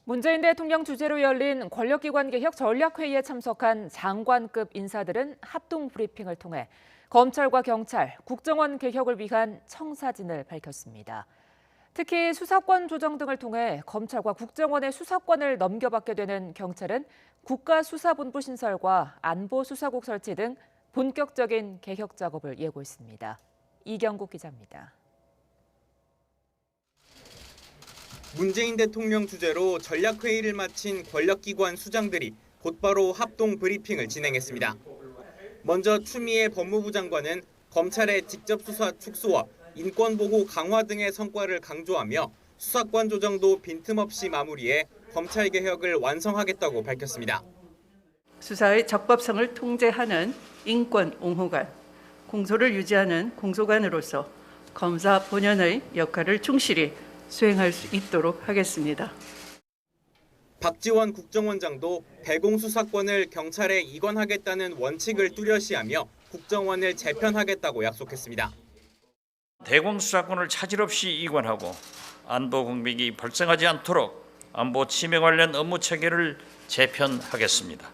문재인 대통령 주재로 열린 권력기관 개혁 전략회의에 참석한 장관급 인사들은 합동 브리핑을 통해 검찰과 경찰, 국정원 개혁을 위한 청사진을 밝혔습니다. 특히 수사권 조정 등을 통해 검찰과 국정원의 수사권을 넘겨받게 되는 경찰은 국가수사본부 신설과 안보수사국 설치 등 본격적인 개혁 작업을 예고했습니다. 이경국 기자입니다. 문재인 대통령 주재로 전략회의를 마친 권력기관 수장들이 곧바로 합동 브리핑을 진행했습니다. 먼저 추미애 법무부 장관은 검찰의 직접 수사 축소와 인권보호 강화 등의 성과를 강조하며 수사권 조정도 빈틈없이 마무리해 검찰 개혁을 완성하겠다고 밝혔습니다. 수사의 적법성을 통제하는 인권 옹호관, 공소를 유지하는 공소관으로서 검사 본연의 역할을 충실히 수행할 수 있도록 하겠습니다. 박지원 국정원장도 대공수사권을 경찰에 이관하겠다는 원칙을 뚜렷이하며 국정원을 재편하겠다고 약속했습니다. 대공수사권을 차질 없이 이관하고 안보 공백이 발생하지 않도록 안보 침해 관련 업무 체계를 재편하겠습니다.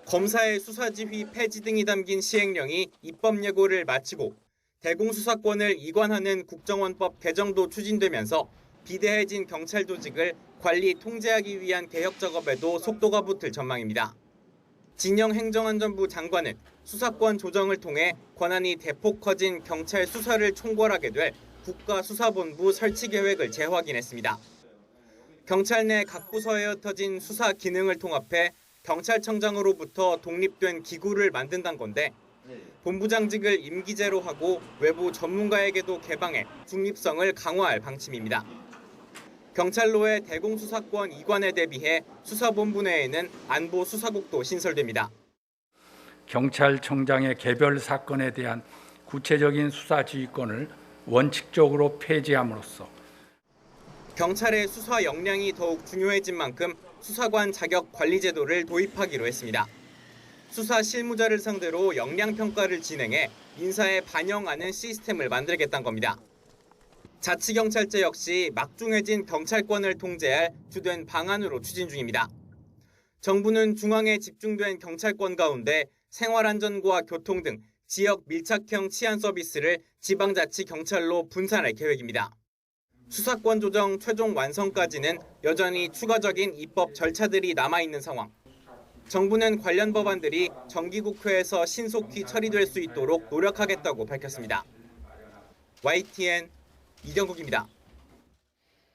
검사의 수사지휘 폐지 등이 담긴 시행령이 입법 예고를 마치고 대공수사권을 이관하는 국정원법 개정도 추진되면서 비대해진 경찰 조직을 관리 통제하기 위한 개혁 작업에도 속도가 붙을 전망입니다. 진영 행정안전부 장관은 수사권 조정을 통해 권한이 대폭 커진 경찰 수사를 총괄하게 될 국가수사본부 설치 계획을 재확인했습니다. 경찰 내 각 부서에 흩어진 수사 기능을 통합해 경찰청장으로부터 독립된 기구를 만든다는 건데 본부장직을 임기제로 하고 외부 전문가에게도 개방해 중립성을 강화할 방침입니다. 경찰로의 대공수사권 이관에 대비해 수사본부 내에는 안보수사국도 신설됩니다. 경찰청장의 개별 사건에 대한 구체적인 수사 지휘권을 원칙적으로 폐지함으로써 경찰의 수사 역량이 더욱 중요해진 만큼 수사관 자격 관리 제도를 도입하기로 했습니다. 수사 실무자를 상대로 역량 평가를 진행해 인사에 반영하는 시스템을 만들겠다는 겁니다. 자치경찰제 역시 막중해진 경찰권을 통제할 주된 방안으로 추진 중입니다. 정부는 중앙에 집중된 경찰권 가운데 생활안전과 교통 등 지역 밀착형 치안 서비스를 지방자치경찰로 분산할 계획입니다. 수사권 조정 최종 완성까지는 여전히 추가적인 입법 절차들이 남아있는 상황. 정부는 관련 법안들이 정기국회에서 신속히 처리될 수 있도록 노력하겠다고 밝혔습니다. YTN 이경국입니다.